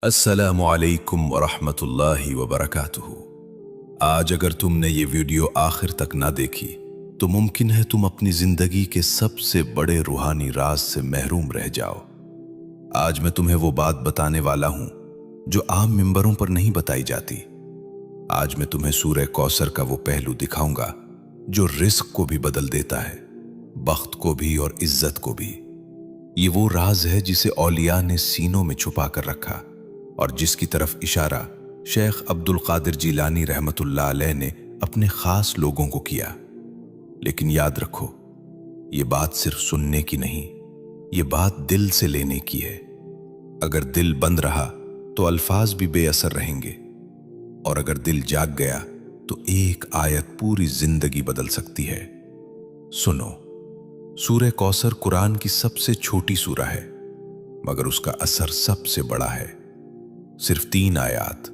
अस्सलामु अलैकुम वरहमतुल्लाहि वबरकातुहू। आज अगर तुमने ये वीडियो आखिर तक ना देखी तो मुमकिन है तुम अपनी जिंदगी के सबसे बड़े रूहानी राज से महरूम रह जाओ। आज मैं तुम्हें वो बात बताने वाला हूं जो आम मिंबरों पर नहीं बताई जाती। आज मैं तुम्हें सूरह कौसर का वो पहलू दिखाऊंगा जो रिस्क को भी बदल देता है, बख्त को भी और इज्जत को भी। ये वो राज है जिसे औलिया ने सीनों में छुपा कर रखा और जिसकी तरफ इशारा शेख अब्दुल कादिर जिलानी रहमतुल्लाह अलैह ने अपने खास लोगों को किया। लेकिन याद रखो, ये बात सिर्फ सुनने की नहीं, ये बात दिल से लेने की है। अगर दिल बंद रहा तो अल्फाज भी बेअसर रहेंगे, और अगर दिल जाग गया तो एक आयत पूरी जिंदगी बदल सकती है। सुनो, सूरह कौसर कुरान की सबसे छोटी सूरा है, मगर उसका असर सबसे बड़ा है। सिर्फ 3 आयात,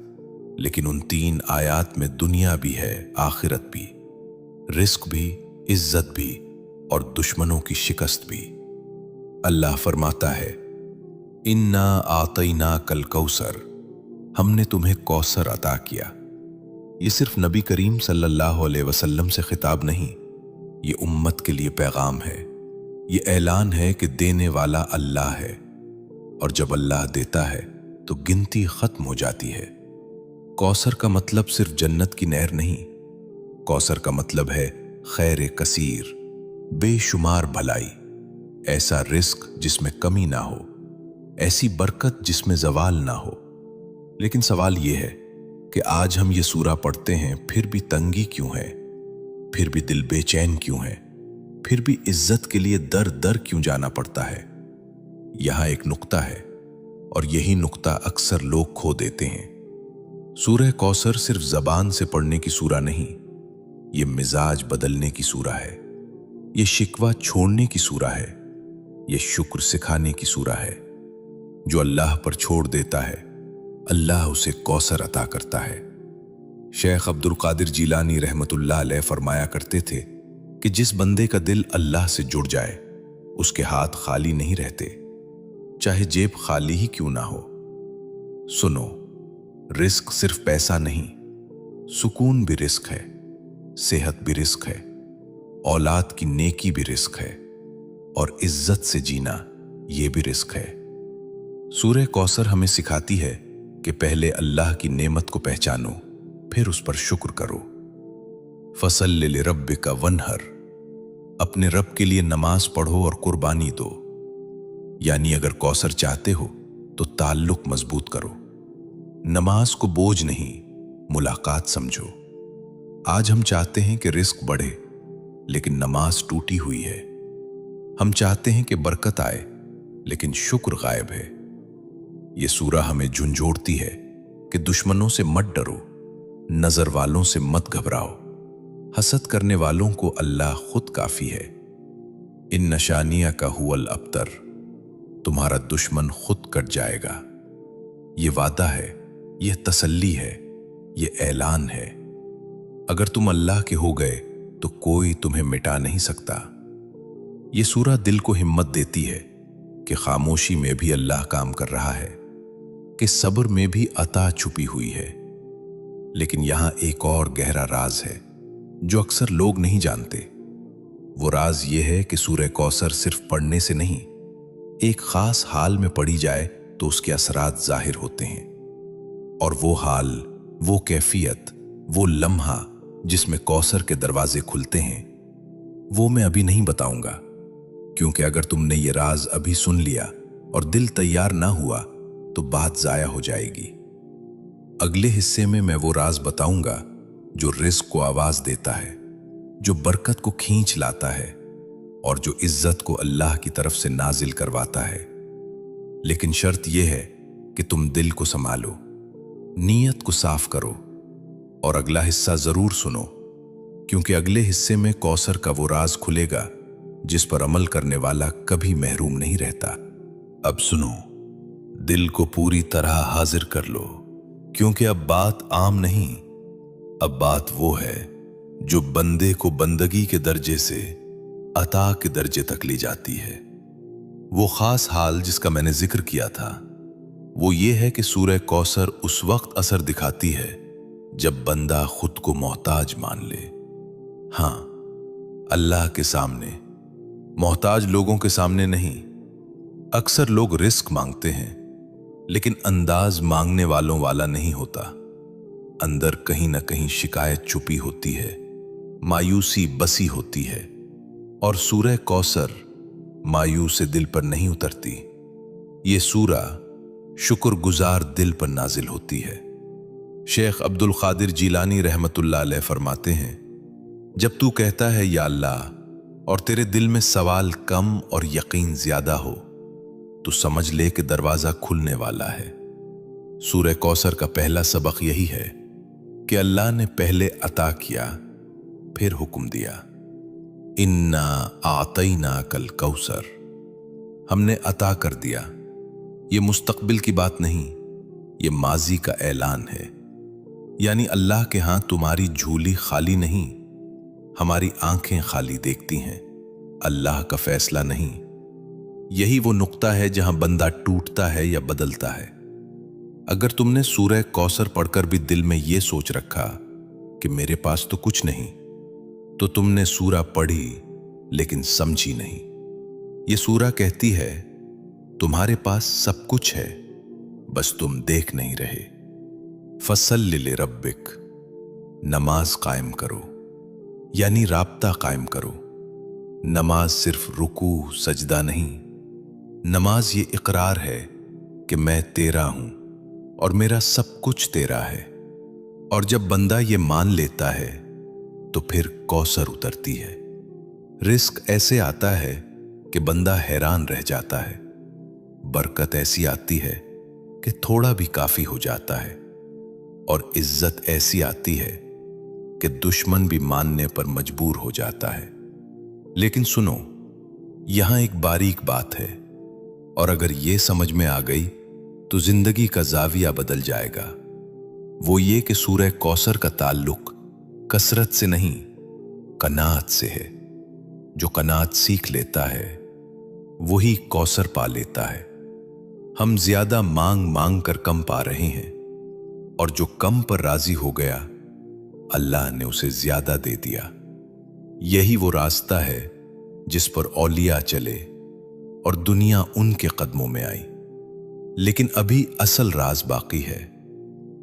लेकिन उन 3 आयात में दुनिया भी है, आखिरत भी, रिस्क भी, इज्जत भी और दुश्मनों की शिकस्त भी। अल्लाह फरमाता है, इन्ना आतैना कल कौसर, हमने तुम्हें कौसर अता किया। ये सिर्फ नबी करीम सल्लल्लाहु अलैहि वसल्लम से खिताब नहीं, ये उम्मत के लिए पैगाम है। ये ऐलान है कि देने वाला अल्लाह है, और जब अल्लाह देता है तो गिनती खत्म हो जाती है। कौसर का मतलब सिर्फ जन्नत की नहर नहीं, कौसर का मतलब है खैर कसीर, बेशुमार भलाई, ऐसा रिस्क जिसमें कमी ना हो, ऐसी बरकत जिसमें जवाल ना हो। लेकिन सवाल यह है कि आज हम ये सूरा पढ़ते हैं, फिर भी तंगी क्यों है, फिर भी दिल बेचैन क्यों है, फिर भी इज्जत के लिए दर दर क्यों जाना पड़ता है। यहां एक नुक्ता है, और यही नुक्ता अक्सर लोग खो देते हैं। सूरह कौसर सिर्फ जबान से पढ़ने की सूरा नहीं, ये मिजाज बदलने की सूरा है, ये शिकवा छोड़ने की सूरा है, ये शुक्र सिखाने की सूरा है। जो अल्लाह पर छोड़ देता है, अल्लाह उसे कौसर अता करता है। शेख अब्दुल कादिर जिलानी रहमतुल्लाह अलैह फरमाया करते थे कि जिस बंदे का दिल अल्लाह से जुड़ जाए, उसके हाथ खाली नहीं रहते, चाहे जेब खाली ही क्यों ना हो। सुनो, रिस्क सिर्फ पैसा नहीं, सुकून भी रिस्क है, सेहत भी रिस्क है, औलाद की नेकी भी रिस्क है, और इज्जत से जीना ये भी रिस्क है। सूरह कौसर हमें सिखाती है कि पहले अल्लाह की नेमत को पहचानो, फिर उस पर शुक्र करो। फसल्लि लिरब्बिका वन्हर, अपने रब के लिए नमाज पढ़ो और कुर्बानी दो। यानी अगर कौसर चाहते हो तो ताल्लुक मजबूत करो, नमाज को बोझ नहीं, मुलाकात समझो। आज हम चाहते हैं कि रिस्क बढ़े, लेकिन नमाज टूटी हुई है। हम चाहते हैं कि बरकत आए, लेकिन शुक्र गायब है। यह सूरा हमें झुंझोड़ती है कि दुश्मनों से मत डरो, नजर वालों से मत घबराओ, हसद करने वालों को अल्लाह खुद काफी है। इन नशानिया का हुवल अब्तर, तुम्हारा दुश्मन खुद कट जाएगा। ये वादा है, ये तसल्ली है, ये ऐलान है। अगर तुम अल्लाह के हो गए तो कोई तुम्हें मिटा नहीं सकता। ये सूरा दिल को हिम्मत देती है कि खामोशी में भी अल्लाह काम कर रहा है, कि सब्र में भी अता छुपी हुई है। लेकिन यहां एक और गहरा राज है जो अक्सर लोग नहीं जानते। वो राज ये है कि सूरह कौसर सिर्फ पढ़ने से नहीं, एक खास हाल में पढ़ी जाए तो उसके असरात जाहिर होते हैं। और वो हाल, वो कैफियत, वो लम्हा जिसमें कौसर के दरवाजे खुलते हैं, वो मैं अभी नहीं बताऊंगा, क्योंकि अगर तुमने ये राज अभी सुन लिया और दिल तैयार ना हुआ तो बात जाया हो जाएगी। अगले हिस्से में मैं वो राज बताऊंगा जो रिस्क को आवाज देता है, जो बरकत को खींच लाता है, और जो इज्जत को अल्लाह की तरफ से नाजिल करवाता है। लेकिन शर्त यह है कि तुम दिल को संभालो, नीयत को साफ करो, और अगला हिस्सा जरूर सुनो, क्योंकि अगले हिस्से में कौसर का वो राज खुलेगा जिस पर अमल करने वाला कभी महरूम नहीं रहता। अब सुनो, दिल को पूरी तरह हाजिर कर लो, क्योंकि अब बात आम नहीं, अब बात वो है जो बंदे को बंदगी के दर्जे से अता के दर्जे तक ले जाती है। वो खास हाल जिसका मैंने जिक्र किया था, वो ये है कि सूरह कौसर उस वक्त असर दिखाती है जब बंदा खुद को मोहताज मान ले। हाँ, अल्लाह के सामने, मोहताज लोगों के सामने नहीं। अक्सर लोग रिस्क मांगते हैं, लेकिन अंदाज मांगने वालों वाला नहीं होता। अंदर कहीं ना कहीं शिकायत छुपी होती है, मायूसी बसी होती है, और सूरह कौसर मायूस दिल पर नहीं उतरती। ये सूरा शुक्रगुजार दिल पर नाजिल होती है। शेख अब्दुल कादिर जिलानी रहमतुल्लाह अलैह फरमाते हैं, जब तू कहता है या अल्लाह और तेरे दिल में सवाल कम और यकीन ज्यादा हो, तो समझ ले कि दरवाजा खुलने वाला है। सूरह कौसर का पहला सबक यही है कि अल्लाह ने पहले अता किया, फिर हुक्म दिया, इन्ना आतैना कल कौसर, हमने अता कर दिया। ये मुस्तकबिल की बात नहीं, ये माजी का ऐलान है। यानी अल्लाह के हाथ तुम्हारी झूली खाली नहीं, हमारी आंखें खाली देखती हैं, अल्लाह का फैसला नहीं। यही वो नुक्ता है जहां बंदा टूटता है या बदलता है। अगर तुमने सूरह कौसर पढ़कर भी दिल में यह सोच रखा कि मेरे पास तो कुछ नहीं, तो तुमने सूरा पढ़ी लेकिन समझी नहीं। ये सूरा कहती है तुम्हारे पास सब कुछ है, बस तुम देख नहीं रहे। फसल्लि लिरब्बिक, नमाज कायम करो, यानी राब्ता कायम करो। नमाज सिर्फ रुकू सजदा नहीं, नमाज ये इकरार है कि मैं तेरा हूं और मेरा सब कुछ तेरा है। और जब बंदा ये मान लेता है तो फिर कौसर उतरती है। रिस्क ऐसे आता है कि बंदा हैरान रह जाता है। बरकत ऐसी आती है कि थोड़ा भी काफी हो जाता है। और इज्जत ऐसी आती है कि दुश्मन भी मानने पर मजबूर हो जाता है। लेकिन सुनो, यहां एक बारीक बात है, और अगर ये समझ में आ गई तो जिंदगी का जाविया बदल जाएगा। वो ये कि सूरह कौसर का ताल्लुक कसरत से नहीं, कनात से है। जो कनात सीख लेता है वही कौसर पा लेता है। हम ज्यादा मांग मांग कर कम पा रहे हैं, और जो कम पर राजी हो गया, अल्लाह ने उसे ज्यादा दे दिया। यही वो रास्ता है जिस पर औलिया चले और दुनिया उनके कदमों में आई। लेकिन अभी असल राज बाकी है,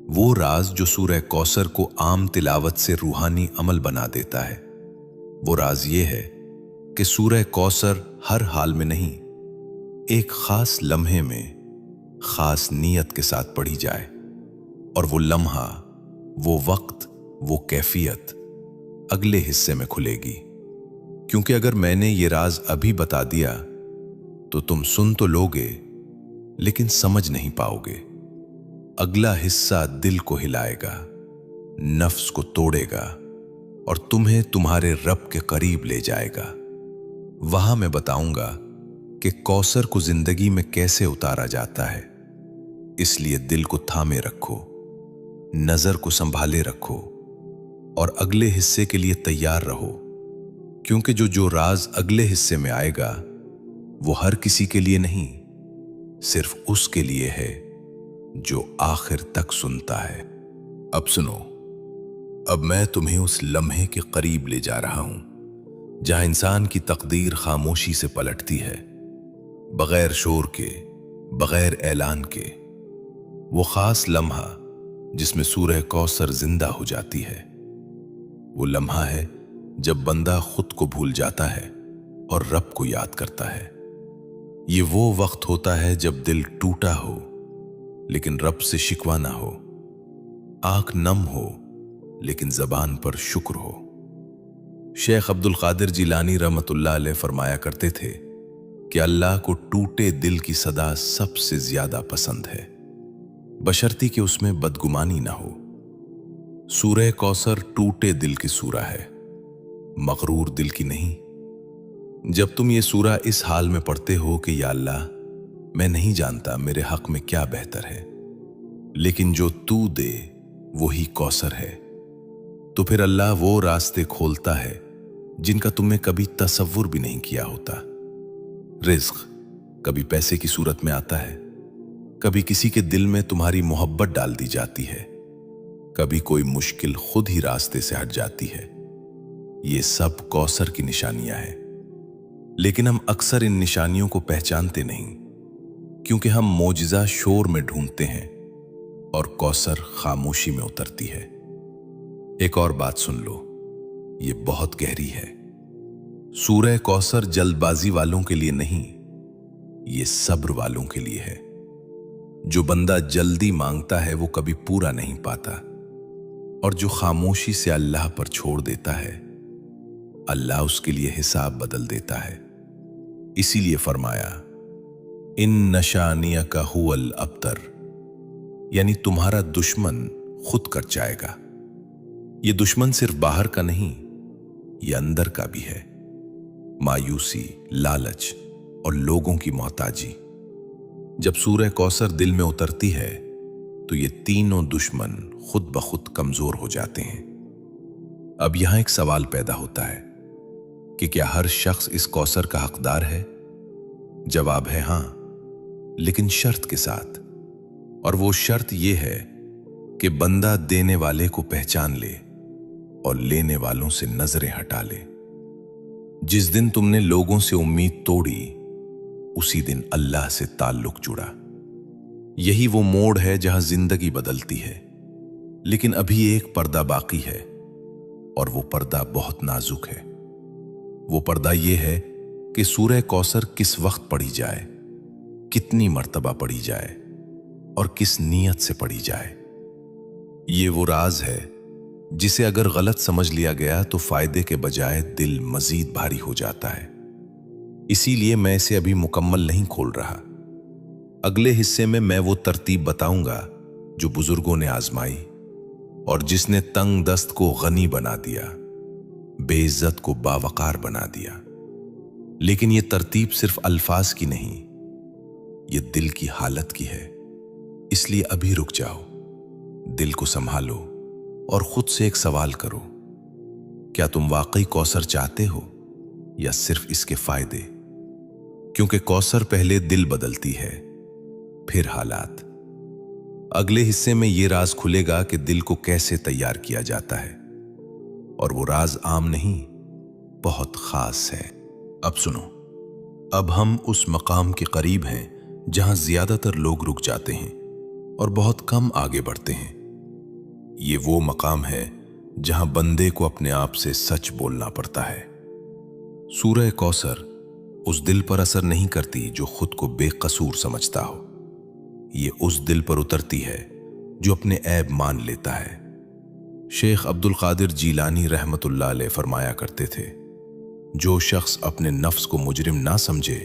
वो राज जो सूरह कौसर को आम तिलावत से रूहानी अमल बना देता है। वो राज ये है कि सूरह कौसर हर हाल में नहीं, एक खास लम्हे में खास नीयत के साथ पढ़ी जाए, और वो लम्हा, वो वक्त, वो कैफियत अगले हिस्से में खुलेगी। क्योंकि अगर मैंने ये राज अभी बता दिया तो तुम सुन तो लोगे लेकिन समझ नहीं पाओगे। अगला हिस्सा दिल को हिलाएगा, नफ्स को तोड़ेगा और तुम्हें तुम्हारे रब के करीब ले जाएगा। वहां मैं बताऊंगा कि कौसर को जिंदगी में कैसे उतारा जाता है। इसलिए दिल को थामे रखो, नजर को संभाले रखो और अगले हिस्से के लिए तैयार रहो। क्योंकि जो राज अगले हिस्से में आएगा वो हर किसी के लिए नहीं, सिर्फ उसके लिए है जो आखिर तक सुनता है। अब सुनो, अब मैं तुम्हें उस लम्हे के करीब ले जा रहा हूं जहां इंसान की तकदीर खामोशी से पलटती है, बगैर शोर के, बगैर ऐलान के। वो खास लम्हा जिसमें सूरह कौसर जिंदा हो जाती है। वो लम्हा है जब बंदा खुद को भूल जाता है और रब को याद करता है। ये वो वक्त होता है जब दिल टूटा हो लेकिन रब से शिकवा ना हो, आंख नम हो लेकिन जबान पर शुक्र हो। शेख अब्दुल कादिर जिलानी रहमतुल्लाह अलैह फरमाया करते थे कि अल्लाह को टूटे दिल की सदा सबसे ज्यादा पसंद है, बशर्ती कि उसमें बदगुमानी ना हो। सूरह कौसर टूटे दिल की सूरा है, मगरूर दिल की नहीं। जब तुम ये सूरा इस हाल में पढ़ते हो कि या अल्लाह, मैं नहीं जानता मेरे हक में क्या बेहतर है, लेकिन जो तू दे वही कौसर है, तो फिर अल्लाह वो रास्ते खोलता है जिनका तुमने कभी तसव्वुर भी नहीं किया होता। रिज़्क कभी पैसे की सूरत में आता है, कभी किसी के दिल में तुम्हारी मोहब्बत डाल दी जाती है, कभी कोई मुश्किल खुद ही रास्ते से हट जाती है। ये सब कौसर की निशानियां हैं, लेकिन हम अक्सर इन निशानियों को पहचानते नहीं, क्योंकि हम मोजिज़ा शोर में ढूंढते हैं और कौसर खामोशी में उतरती है। एक और बात सुन लो, ये बहुत गहरी है। सूरह कौसर जल्दबाजी वालों के लिए नहीं, ये सब्र वालों के लिए है। जो बंदा जल्दी मांगता है वो कभी पूरा नहीं पाता, और जो खामोशी से अल्लाह पर छोड़ देता है, अल्लाह उसके लिए हिसाब बदल देता है। इसीलिए फरमाया, इन नशानिया का हुवल अबतर, यानी तुम्हारा दुश्मन खुद कर जाएगा। ये दुश्मन सिर्फ बाहर का नहीं, ये अंदर का भी है। मायूसी, लालच और लोगों की मोहताजी। जब सूरह कौसर दिल में उतरती है तो ये तीनों दुश्मन खुद ब खुद कमजोर हो जाते हैं। अब यहां एक सवाल पैदा होता है कि क्या हर शख्स इस कौसर का हकदार है? जवाब है हां, लेकिन शर्त के साथ। और वो शर्त ये है कि बंदा देने वाले को पहचान ले और लेने वालों से नजरें हटा ले। जिस दिन तुमने लोगों से उम्मीद तोड़ी, उसी दिन अल्लाह से ताल्लुक जुड़ा। यही वो मोड़ है जहां जिंदगी बदलती है। लेकिन अभी एक पर्दा बाकी है, और वो पर्दा बहुत नाजुक है। वो पर्दा ये है कि सूरह कौसर किस वक्त पढ़ी जाए, कितनी मर्तबा पढ़ी जाए और किस नीयत से पढ़ी जाए। ये वो राज है जिसे अगर गलत समझ लिया गया तो फायदे के बजाय दिल मजीद भारी हो जाता है। इसीलिए मैं इसे अभी मुकम्मल नहीं खोल रहा। अगले हिस्से में मैं वो तरतीब बताऊंगा जो बुजुर्गों ने आजमाई और जिसने तंग दस्त को गनी बना दिया, बेइज्जत को बावकार बना दिया। लेकिन ये तरतीब सिर्फ अल्फाज की नहीं, ये दिल की हालत की है। इसलिए अभी रुक जाओ, दिल को संभालो और खुद से एक सवाल करो, क्या तुम वाकई कौसर चाहते हो या सिर्फ इसके फायदे? क्योंकि कौसर पहले दिल बदलती है, फिर हालात। अगले हिस्से में यह राज खुलेगा कि दिल को कैसे तैयार किया जाता है, और वो राज आम नहीं, बहुत खास है। अब सुनो, अब हम उस मकाम के करीब हैं जहां ज्यादातर लोग रुक जाते हैं और बहुत कम आगे बढ़ते हैं। ये वो मकाम है जहां बंदे को अपने आप से सच बोलना पड़ता है। सूरह कौसर उस दिल पर असर नहीं करती जो खुद को बेकसूर समझता हो। ये उस दिल पर उतरती है जो अपने ऐब मान लेता है। शेख अब्दुल कादिर जीलानी रहमतुल्लाह अलैह फरमाया करते थे, जो शख्स अपने नफ्स को मुजरिम ना समझे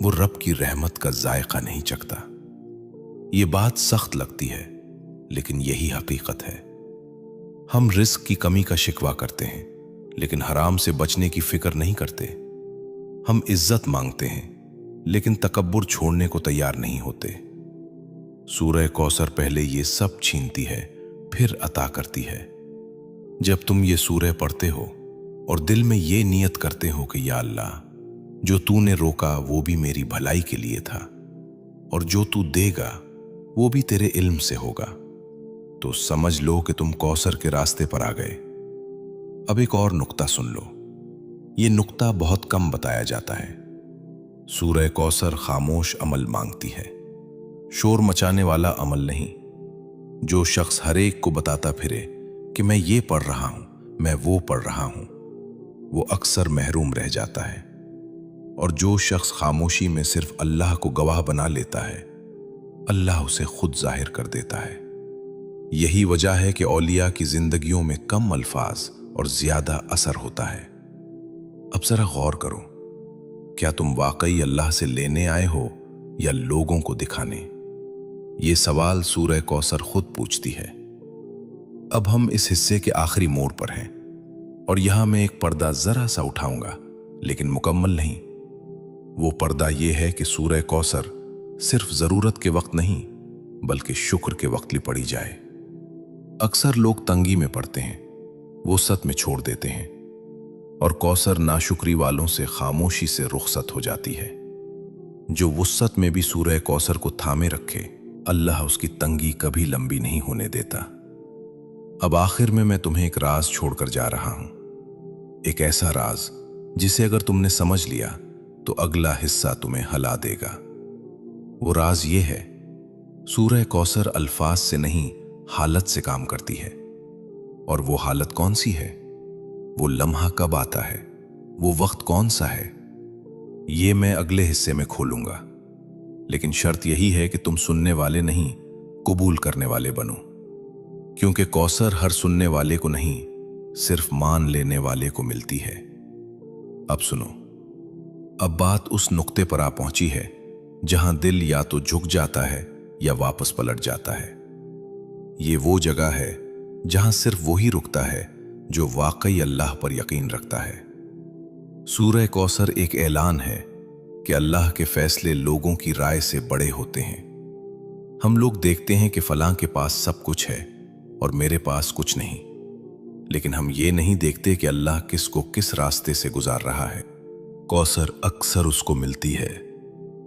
वो रब की रहमत का जायका नहीं चखता। ये बात सख्त लगती है, लेकिन यही हकीकत है। हम रिस्क की कमी का शिकवा करते हैं, लेकिन हराम से बचने की फिक्र नहीं करते। हम इज्जत मांगते हैं, लेकिन तकब्बुर छोड़ने को तैयार नहीं होते। सूरह कौसर पहले ये सब छीनती है, फिर अता करती है। जब तुम ये सूरह पढ़ते हो और दिल में ये नियत करते हो कि या अल्लाह, जो तूने रोका वो भी मेरी भलाई के लिए था, और जो तू देगा वो भी तेरे इल्म से होगा, तो समझ लो कि तुम कौसर के रास्ते पर आ गए। अब एक और नुक्ता सुन लो, ये नुक्ता बहुत कम बताया जाता है। सूरह कौसर खामोश अमल मांगती है, शोर मचाने वाला अमल नहीं। जो शख्स हर एक को बताता फिरे कि मैं ये पढ़ रहा हूं, मैं वो पढ़ रहा हूं, वो अक्सर महरूम रह जाता है। और जो शख्स खामोशी में सिर्फ अल्लाह को गवाह बना लेता है, अल्लाह उसे खुद जाहिर कर देता है। यही वजह है कि औलिया की जिंदगियों में कम अल्फाज और ज्यादा असर होता है। अब जरा गौर करो, क्या तुम वाकई अल्लाह से लेने आए हो या लोगों को दिखाने? ये सवाल सूरह कौसर खुद पूछती है। अब हम इस हिस्से के आखिरी मोड़ पर हैं, और यहां मैं एक पर्दा जरा सा उठाऊंगा, लेकिन मुकम्मल नहीं। वो पर्दा यह है कि सूरह कौसर सिर्फ जरूरत के वक्त नहीं, बल्कि शुक्र के वक्त भी पढ़ी जाए। अक्सर लोग तंगी में पड़ते हैं, वो सत में छोड़ देते हैं, और कौसर नाशुक्री वालों से खामोशी से रुखसत हो जाती है। जो वुस्सत में भी सूरह कौसर को थामे रखे, अल्लाह उसकी तंगी कभी लंबी नहीं होने देता। अब आखिर में मैं तुम्हें एक राज छोड़कर जा रहा हूं, एक ऐसा राज जिसे अगर तुमने समझ लिया तो अगला हिस्सा तुम्हें हिला देगा। वो राज ये है, सूरह कौसर अल्फाज से नहीं हालत से काम करती है। और वो हालत कौन सी है, वो लम्हा कब आता है, वो वक्त कौन सा है, ये मैं अगले हिस्से में खोलूंगा। लेकिन शर्त यही है कि तुम सुनने वाले नहीं, कबूल करने वाले बनो, क्योंकि कौसर हर सुनने वाले को नहीं, सिर्फ मान लेने वाले को मिलती है। अब सुनो, अब बात उस नुक्ते पर आ पहुंची है जहां दिल या तो झुक जाता है या वापस पलट जाता है। ये वो जगह है जहां सिर्फ वही रुकता है जो वाकई अल्लाह पर यकीन रखता है। सूरह कौसर एक ऐलान है कि अल्लाह के फैसले लोगों की राय से बड़े होते हैं। हम लोग देखते हैं कि फलां के पास सब कुछ है और मेरे पास कुछ नहीं, लेकिन हम ये नहीं देखते कि अल्लाह किसको किस रास्ते से गुजार रहा है। कौसर अक्सर उसको मिलती है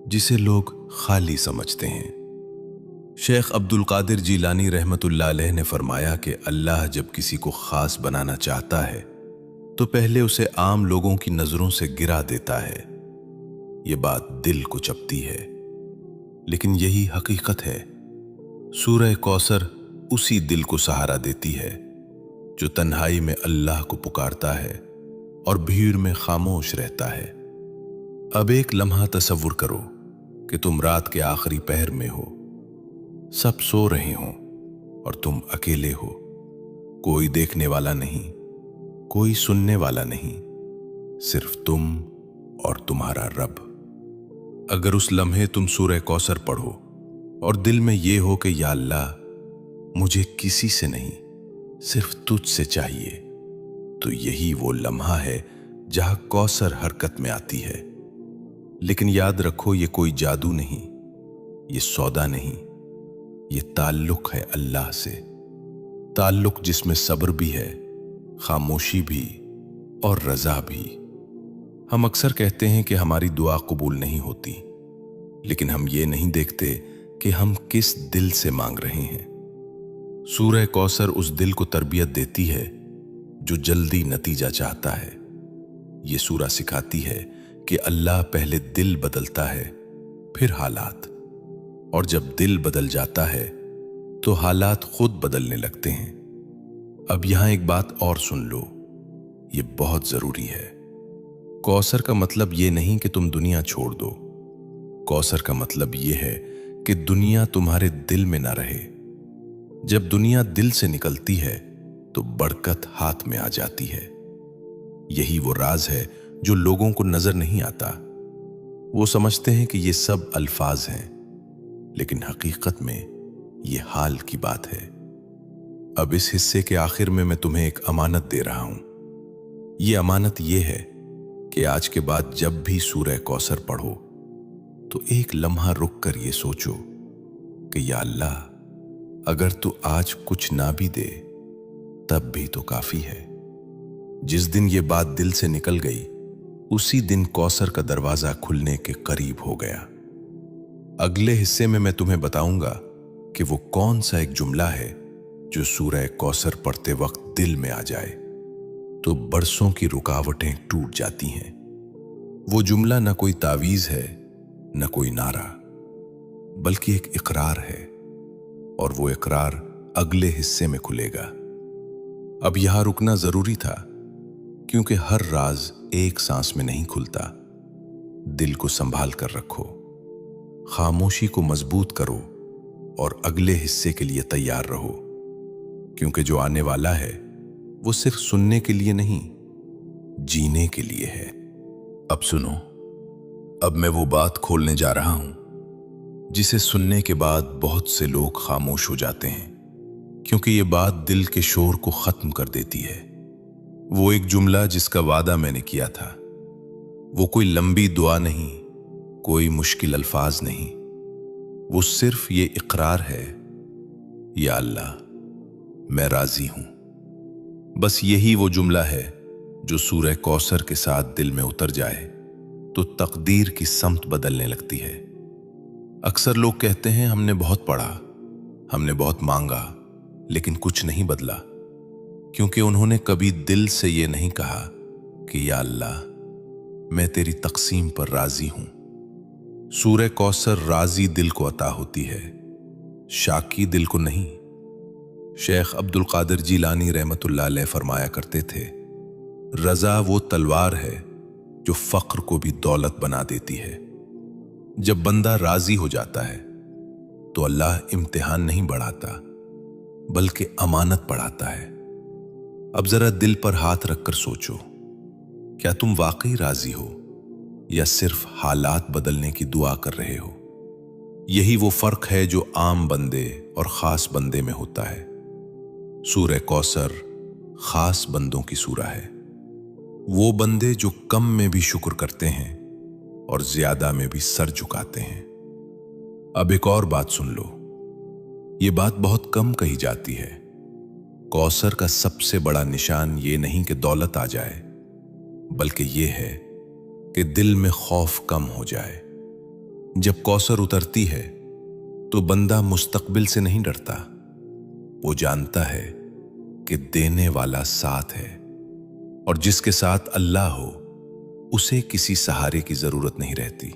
जिसे लोग खाली समझते हैं। शेख अब्दुल कादिर जीलानी रहमतुल्लाह अलैह ने फरमाया कि अल्लाह जब किसी को खास बनाना चाहता है तो पहले उसे आम लोगों की नजरों से गिरा देता है। ये बात दिल को चपती है, लेकिन यही हकीकत है। सूरह कौसर उसी दिल को सहारा देती है जो तन्हाई में अल्लाह को पुकारता है और भीड़ में खामोश रहता है। अब एक लम्हा तसव्वुर करो कि तुम रात के आखिरी पहर में हो, सब सो रहे हो और तुम अकेले हो। कोई देखने वाला नहीं, कोई सुनने वाला नहीं, सिर्फ तुम और तुम्हारा रब। अगर उस लम्हे तुम सूरह कौसर पढ़ो और दिल में ये हो कि या अल्लाह, मुझे किसी से नहीं, सिर्फ तुझ से चाहिए, तो यही वो लम्हा है जहां कौसर हरकत में आती है। लेकिन याद रखो, ये कोई जादू नहीं, ये सौदा नहीं, ये ताल्लुक है अल्लाह से। ताल्लुक जिसमें सब्र भी है, खामोशी भी और रजा भी। हम अक्सर कहते हैं कि हमारी दुआ कबूल नहीं होती, लेकिन हम ये नहीं देखते कि हम किस दिल से मांग रहे हैं। सूरह कौसर उस दिल को तरबियत देती है जो जल्दी नतीजा चाहता है। ये सूरह सिखाती है कि अल्लाह पहले दिल बदलता है, फिर हालात, और जब दिल बदल जाता है तो हालात खुद बदलने लगते हैं। अब यहां एक बात और सुन लो, ये बहुत जरूरी है। कौसर का मतलब ये नहीं कि तुम दुनिया छोड़ दो। कौसर का मतलब ये है कि दुनिया तुम्हारे दिल में ना रहे। जब दुनिया दिल से निकलती है तो बरकत हाथ में आ जाती है। यही वो राज है जो लोगों को नजर नहीं आता। वो समझते हैं कि ये सब अल्फाज हैं, लेकिन हकीकत में ये हाल की बात है। अब इस हिस्से के आखिर में मैं तुम्हें एक अमानत दे रहा हूं। ये अमानत ये है कि आज के बाद जब भी सूरह कौसर पढ़ो तो एक लम्हा रुक कर ये सोचो कि या अल्लाह, अगर तू आज कुछ ना भी दे तब भी तो काफी है। जिस दिन ये बात दिल से निकल गई, उसी दिन कौसर का दरवाजा खुलने के करीब हो गया। अगले हिस्से में मैं तुम्हें बताऊंगा कि वो कौन सा एक जुमला है जो सूरह कौसर पढ़ते वक्त दिल में आ जाए तो बरसों की रुकावटें टूट जाती हैं। वो जुमला न कोई तावीज है, न कोई नारा, बल्कि एक इकरार है, और वो इकरार अगले हिस्से में खुलेगा। अब यहां रुकना जरूरी था, क्योंकि हर राज एक सांस में नहीं खुलता। दिल को संभाल कर रखो, खामोशी को मजबूत करो और अगले हिस्से के लिए तैयार रहो, क्योंकि जो आने वाला है वो सिर्फ सुनने के लिए नहीं, जीने के लिए है। अब सुनो, अब मैं वो बात खोलने जा रहा हूं जिसे सुनने के बाद बहुत से लोग खामोश हो जाते हैं, क्योंकि ये बात दिल के शोर को खत्म कर देती है। वो एक जुमला जिसका वादा मैंने किया था। वो कोई लंबी दुआ नहीं, कोई मुश्किल अल्फाज नहीं, वो सिर्फ ये इकरार है, या अल्लाह, मैं राजी हूं। बस यही वो जुमला है जो सूरह कौसर के साथ दिल में उतर जाए तो तकदीर की समत बदलने लगती है। अक्सर लोग कहते हैं हमने बहुत पढ़ा, हमने बहुत मांगा, लेकिन कुछ नहीं बदला, क्योंकि उन्होंने कभी दिल से ये नहीं कहा कि या अल्लाह, मैं तेरी तकसीम पर राजी हूं। सूरह कौसर राजी दिल को अता होती है, शाकी दिल को नहीं। शेख अब्दुल कादिर जीलानी रहमतुल्लाह अलैह फरमाया करते थे, रजा वो तलवार है जो फक्र को भी दौलत बना देती है। जब बंदा राजी हो जाता है तो अल्लाह इम्तिहान नहीं बढ़ाता, बल्कि अमानत बढ़ाता है। अब जरा दिल पर हाथ रखकर सोचो, क्या तुम वाकई राजी हो या सिर्फ हालात बदलने की दुआ कर रहे हो? यही वो फर्क है जो आम बंदे और खास बंदे में होता है। सूरह कौसर खास बंदों की सूरह है। वो बंदे जो कम में भी शुक्र करते हैं और ज्यादा में भी सर झुकाते हैं। अब एक और बात सुन लो, ये बात बहुत कम कही जाती है। कौसर का सबसे बड़ा निशान ये नहीं कि दौलत आ जाए, बल्कि ये है कि दिल में खौफ कम हो जाए। जब कौसर उतरती है तो बंदा मुस्तकबिल से नहीं डरता, वो जानता है कि देने वाला साथ है, और जिसके साथ अल्लाह हो उसे किसी सहारे की जरूरत नहीं रहती।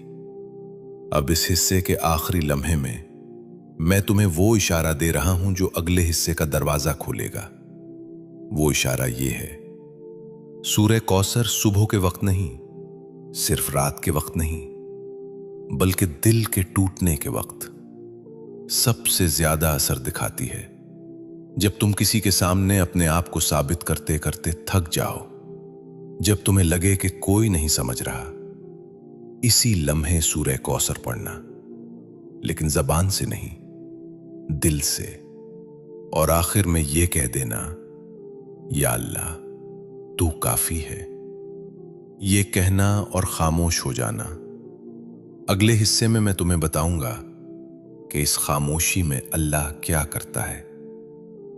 अब इस हिस्से के आखिरी लम्हे में मैं तुम्हें वो इशारा दे रहा हूं जो अगले हिस्से का दरवाजा खोलेगा। वो इशारा ये है, सूरह कौसर सुबह के वक्त नहीं, सिर्फ रात के वक्त नहीं, बल्कि दिल के टूटने के वक्त सबसे ज्यादा असर दिखाती है। जब तुम किसी के सामने अपने आप को साबित करते करते थक जाओ, जब तुम्हें लगे कि कोई नहीं समझ रहा, इसी लम्हे सूरह कौसर पढ़ना, लेकिन जबान से नहीं, दिल से, और आखिर में यह कह देना, या अल्लाह तू काफी है। ये कहना और खामोश हो जाना। अगले हिस्से में मैं तुम्हें बताऊंगा कि इस खामोशी में अल्लाह क्या करता है,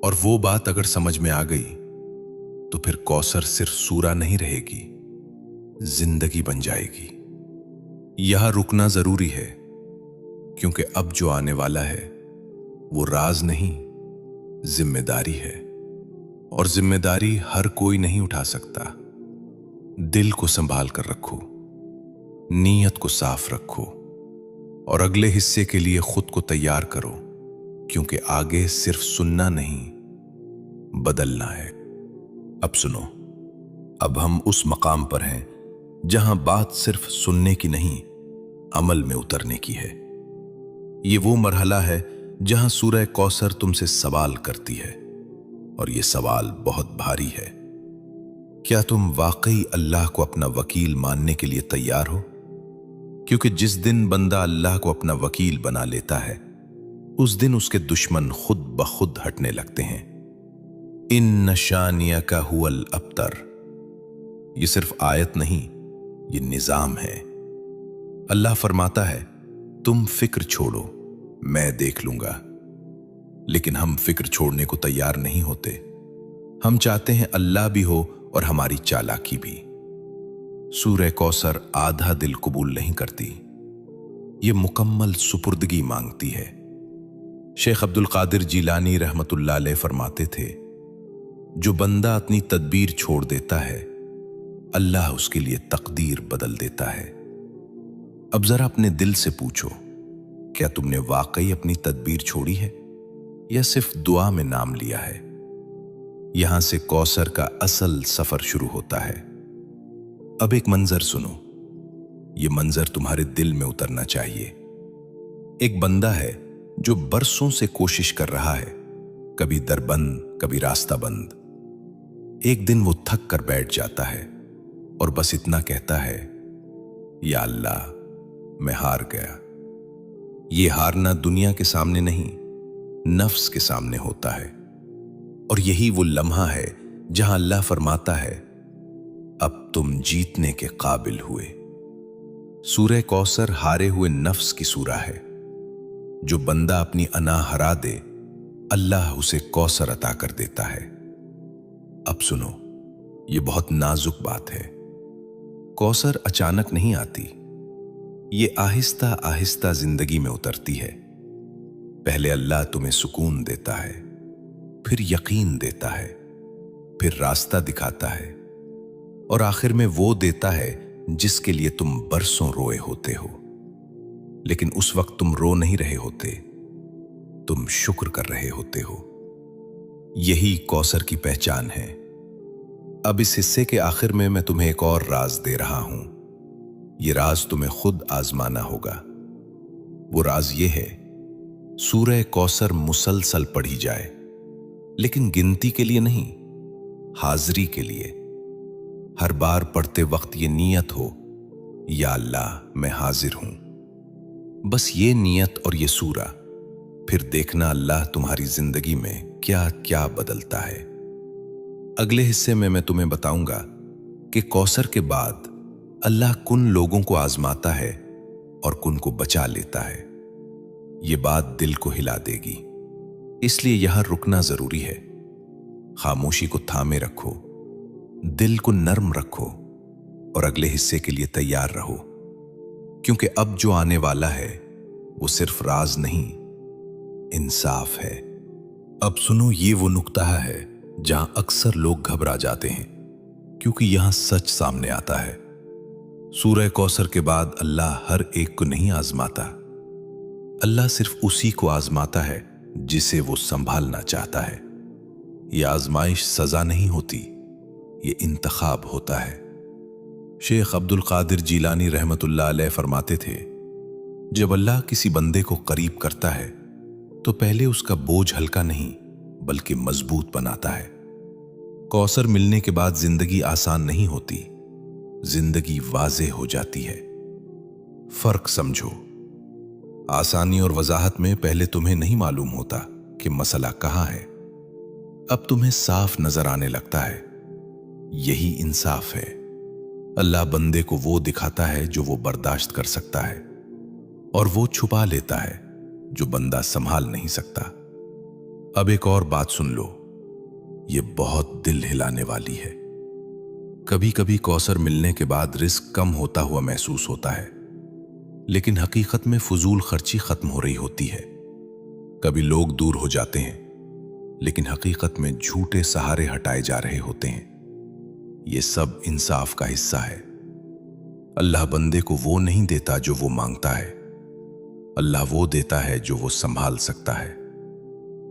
और वो बात अगर समझ में आ गई तो फिर कौसर सिर्फ सूरा नहीं रहेगी, जिंदगी बन जाएगी। यहां रुकना जरूरी है, क्योंकि अब जो आने वाला है वो राज नहीं, जिम्मेदारी है, और जिम्मेदारी हर कोई नहीं उठा सकता। दिल को संभाल कर रखो, नीयत को साफ रखो, और अगले हिस्से के लिए खुद को तैयार करो, क्योंकि आगे सिर्फ सुनना नहीं, बदलना है। अब सुनो, अब हम उस मकाम पर हैं जहां बात सिर्फ सुनने की नहीं, अमल में उतरने की है। ये वो मरहला है जहां सूरह कौसर तुमसे सवाल करती है, और ये सवाल बहुत भारी है। क्या तुम वाकई अल्लाह को अपना वकील मानने के लिए तैयार हो? क्योंकि जिस दिन बंदा अल्लाह को अपना वकील बना लेता है, उस दिन उसके दुश्मन खुद ब खुद हटने लगते हैं। इन शानिया का हुवल अबतर, ये सिर्फ आयत नहीं, ये निजाम है। अल्लाह फरमाता है, तुम फिक्र छोड़ो, मैं देख लूंगा। लेकिन हम फिक्र छोड़ने को तैयार नहीं होते। हम चाहते हैं अल्लाह भी हो और हमारी चालाकी भी। सूरह कौसर आधा दिल कबूल नहीं करती, ये मुकम्मल सुपुर्दगी मांगती है। शेख अब्दुल कादिर जीलानी रहमतुल्लाह अलैह फरमाते थे, जो बंदा अपनी तदबीर छोड़ देता है, अल्लाह उसके लिए तकदीर बदल देता है। अब जरा अपने दिल से पूछो, क्या तुमने वाकई अपनी तदबीर छोड़ी है या सिर्फ दुआ में नाम लिया है? यहां से कौसर का असल सफर शुरू होता है। अब एक मंजर सुनो, ये मंजर तुम्हारे दिल में उतरना चाहिए। एक बंदा है जो बरसों से कोशिश कर रहा है, कभी दर बंद, कभी रास्ता बंद। एक दिन वो थक कर बैठ जाता है और बस इतना कहता है, या अल्लाह मैं हार गया। ये हारना दुनिया के सामने नहीं, नफ्स के सामने होता है। और यही वो लम्हा है जहां अल्लाह फरमाता है, अब तुम जीतने के काबिल हुए। सूरह कौसर हारे हुए नफ्स की सूरह है। जो बंदा अपनी अना हरा दे, अल्लाह उसे कौसर अता कर देता है। अब सुनो, ये बहुत नाजुक बात है। कौसर अचानक नहीं आती, ये आहिस्ता आहिस्ता जिंदगी में उतरती है। पहले अल्लाह तुम्हें सुकून देता है, फिर यकीन देता है, फिर रास्ता दिखाता है और आखिर में वो देता है जिसके लिए तुम बरसों रोए होते हो। लेकिन उस वक्त तुम रो नहीं रहे होते, तुम शुक्र कर रहे होते हो। यही कौसर की पहचान है। अब इस हिस्से के आखिर में मैं तुम्हें एक और राज दे रहा हूं। ये राज तुम्हें खुद आजमाना होगा। वो राज ये है, सूरह कौसर मुसलसल पढ़ी जाए, लेकिन गिनती के लिए नहीं, हाजिरी के लिए। हर बार पढ़ते वक्त ये नियत हो, या अल्लाह मैं हाजिर हूं। बस ये नियत और ये सूरा, फिर देखना अल्लाह तुम्हारी जिंदगी में क्या क्या बदलता है। अगले हिस्से में मैं तुम्हें बताऊंगा कि कौसर के बाद अल्लाह कुन लोगों को आजमाता है और कुन को बचा लेता है। ये बात दिल को हिला देगी, इसलिए यहां रुकना जरूरी है। खामोशी को थामे रखो, दिल को नर्म रखो और अगले हिस्से के लिए तैयार रहो, क्योंकि अब जो आने वाला है वो सिर्फ राज नहीं, इंसाफ है। अब सुनो, ये वो नुक्ता है जहां अक्सर लोग घबरा जाते हैं, क्योंकि यहां सच सामने आता है। सूरह कौसर के बाद अल्लाह हर एक को नहीं आजमाता। अल्लाह सिर्फ उसी को आजमाता है जिसे वो संभालना चाहता है। यह आजमाइश सजा नहीं होती, ये इंतखाब होता है। शेख अब्दुल कादिर जीलानी रहमतुल्लाह अलैह फरमाते थे, जब अल्लाह किसी बंदे को करीब करता है तो पहले उसका बोझ हल्का नहीं बल्कि मजबूत बनाता है। कौसर मिलने के बाद जिंदगी आसान नहीं होती, जिंदगी वाज़ेह हो जाती है। फर्क समझो, आसानी और वजाहत में पहले तुम्हें नहीं मालूम होता कि मसला कहां है, अब तुम्हें साफ नजर आने लगता है। यही इंसाफ है। अल्लाह बंदे को वो दिखाता है जो वो बर्दाश्त कर सकता है, और वो छुपा लेता है जो बंदा संभाल नहीं सकता। अब एक और बात सुन लो, ये बहुत दिल हिलाने वाली है। कभी कभी कौसर मिलने के बाद रिस्क कम होता हुआ महसूस होता है, लेकिन हकीकत में फजूल खर्ची खत्म हो रही होती है। कभी लोग दूर हो जाते हैं, लेकिन हकीकत में झूठे सहारे हटाए जा रहे होते हैं। ये सब इंसाफ का हिस्सा है। अल्लाह बंदे को वो नहीं देता जो वो मांगता है, अल्लाह वो देता है जो वो संभाल सकता है।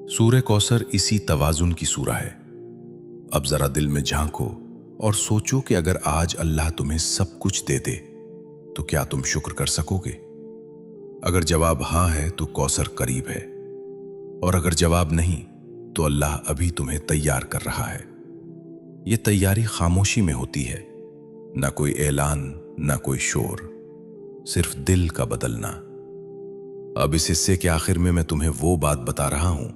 सूरह कौसर इसी तवाजुन की सूरा है। अब जरा दिल में झांको और सोचो कि अगर आज अल्लाह तुम्हें सब कुछ दे दे तो क्या तुम शुक्र कर सकोगे? अगर जवाब हां है तो कौसर करीब है, और अगर जवाब नहीं तो अल्लाह अभी तुम्हें तैयार कर रहा है। यह तैयारी खामोशी में होती है, ना कोई ऐलान, ना कोई शोर, सिर्फ दिल का बदलना। अब इस हिस्से के आखिर में मैं तुम्हें वो बात बता रहा हूं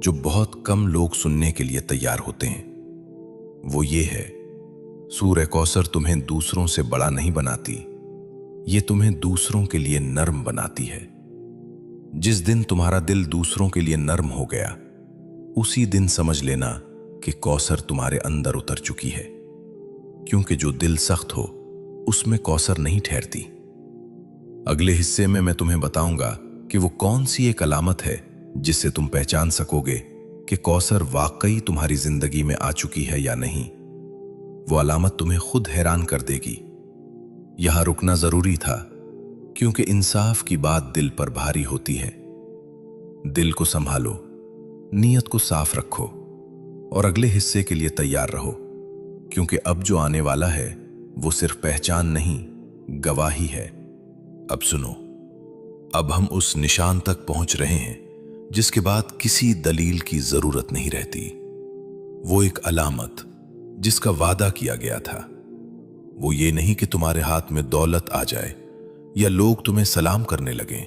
जो बहुत कम लोग सुनने के लिए तैयार होते हैं। वो ये है, सूरह कौसर तुम्हें दूसरों से बड़ा नहीं बनाती, ये तुम्हें दूसरों के लिए नर्म बनाती है। जिस दिन तुम्हारा दिल दूसरों के लिए नर्म हो गया, उसी दिन समझ लेना कि कौसर तुम्हारे अंदर उतर चुकी है, क्योंकि जो दिल सख्त हो उसमें कौसर नहीं ठहरती। अगले हिस्से में मैं तुम्हें बताऊंगा कि वो कौन सी एक अलामत है जिससे तुम पहचान सकोगे कि कौसर वाकई तुम्हारी जिंदगी में आ चुकी है या नहीं। वो अलामत तुम्हें खुद हैरान कर देगी। यहां रुकना जरूरी था, क्योंकि इंसाफ की बात दिल पर भारी होती है। दिल को संभालो, नीयत को साफ रखो और अगले हिस्से के लिए तैयार रहो, क्योंकि अब जो आने वाला है वो सिर्फ पहचान नहीं, गवाही है। अब सुनो, अब हम उस निशान तक पहुंच रहे हैं जिसके बाद किसी दलील की जरूरत नहीं रहती। वो एक अलामत जिसका वादा किया गया था। वो ये नहीं कि तुम्हारे हाथ में दौलत आ जाए या लोग तुम्हें सलाम करने लगें।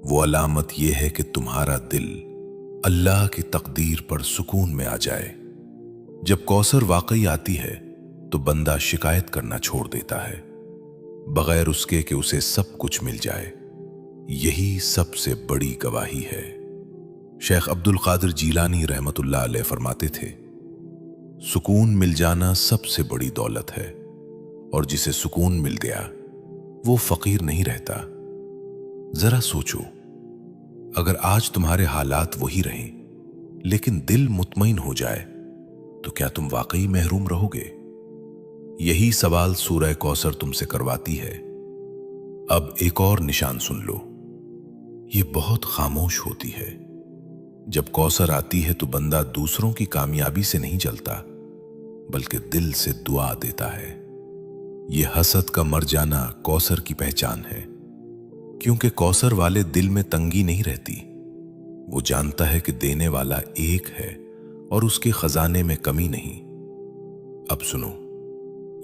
वो अलामत ये है कि तुम्हारा दिल अल्लाह की तकदीर पर सुकून में आ जाए। जब कौसर वाकई आती है तो बंदा शिकायत करना छोड़ देता है, बगैर उसके कि उसे सब कुछ मिल जाए। यही सबसे बड़ी गवाही है। शेख अब्दुल कादिर जीलानी रहमतुल्लाह अलैह फरमाते थे, सुकून मिल जाना सबसे बड़ी दौलत है, और जिसे सुकून मिल गया वो फकीर नहीं रहता। जरा सोचो, अगर आज तुम्हारे हालात वही रहें लेकिन दिल मुतमईन हो जाए तो क्या तुम वाकई महरूम रहोगे? यही सवाल सूरह कौसर तुमसे करवाती है। अब एक और निशान सुन लो, ये बहुत खामोश होती है। जब कौसर आती है तो बंदा दूसरों की कामयाबी से नहीं जलता बल्कि दिल से दुआ देता है। ये हसद का मर जाना कौसर की पहचान है, क्योंकि कौसर वाले दिल में तंगी नहीं रहती। वो जानता है कि देने वाला एक है और उसके खजाने में कमी नहीं। अब सुनो,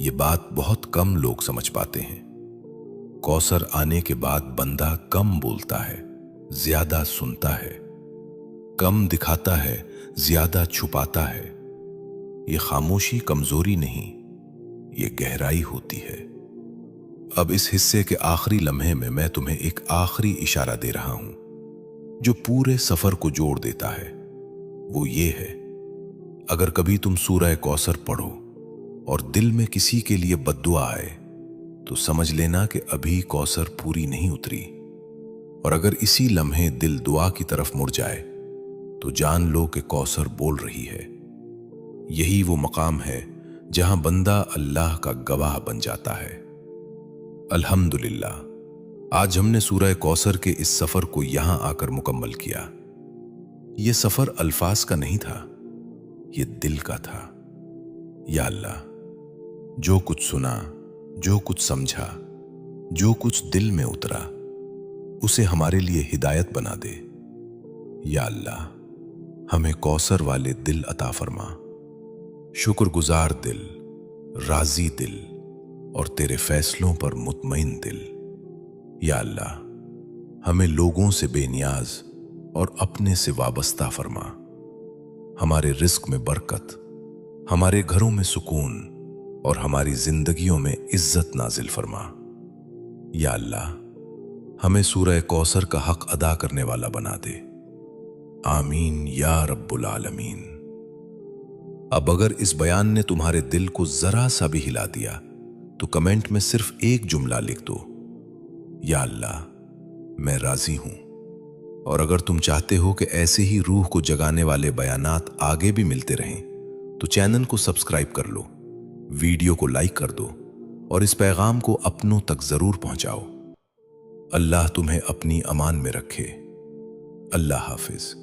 ये बात बहुत कम लोग समझ पाते हैं। कौसर आने के बाद बंदा कम बोलता है, ज्यादा सुनता है, कम दिखाता है, ज्यादा छुपाता है। ये खामोशी कमजोरी नहीं, ये गहराई होती है। अब इस हिस्से के आखिरी लम्हे में मैं तुम्हें एक आखिरी इशारा दे रहा हूं जो पूरे सफर को जोड़ देता है। वो ये है, अगर कभी तुम सूरह कौसर पढ़ो और दिल में किसी के लिए बद्दुआ आए तो समझ लेना कि अभी कौसर पूरी नहीं उतरी। और अगर इसी लम्हे दिल दुआ की तरफ मुड़ जाए तो जान लो कि कौसर बोल रही है। यही वो मकाम है जहां बंदा अल्लाह का गवाह बन जाता है। अल्हम्दुलिल्लाह, आज हमने सूरह कौसर के इस सफर को यहां आकर मुकम्मल किया। यह सफर अल्फाज का नहीं था, यह दिल का था। या अल्लाह, जो कुछ सुना, जो कुछ समझा, जो कुछ दिल में उतरा, उसे हमारे लिए हिदायत बना दे। या अल्लाह, हमें कौसर वाले दिल अता फरमा, शुक्रगुजार दिल, राजी दिल और तेरे फैसलों पर मुतमईन दिल। या अल्लाह, हमें लोगों से बेनियाज और अपने से वाबस्ता फरमा। हमारे रिस्क में बरकत, हमारे घरों में सुकून और हमारी जिंदगियों में इज्जत नाजिल फरमा। या अल्लाह, हमें सूरह कौसर का हक अदा करने वाला बना दे। आमीन या रब्बुल आलमीन। अब अगर इस बयान ने तुम्हारे दिल को जरा सा भी हिला दिया तो कमेंट में सिर्फ एक जुमला लिख दो, या अल्लाह, मैं राजी हूं। और अगर तुम चाहते हो कि ऐसे ही रूह को जगाने वाले बयानात आगे भी मिलते रहें तो चैनल को सब्सक्राइब कर लो, वीडियो को लाइक कर दो और इस पैगाम को अपनों तक जरूर पहुंचाओ। अल्लाह तुम्हें अपनी अमान में रखे। अल्लाह हाफिज।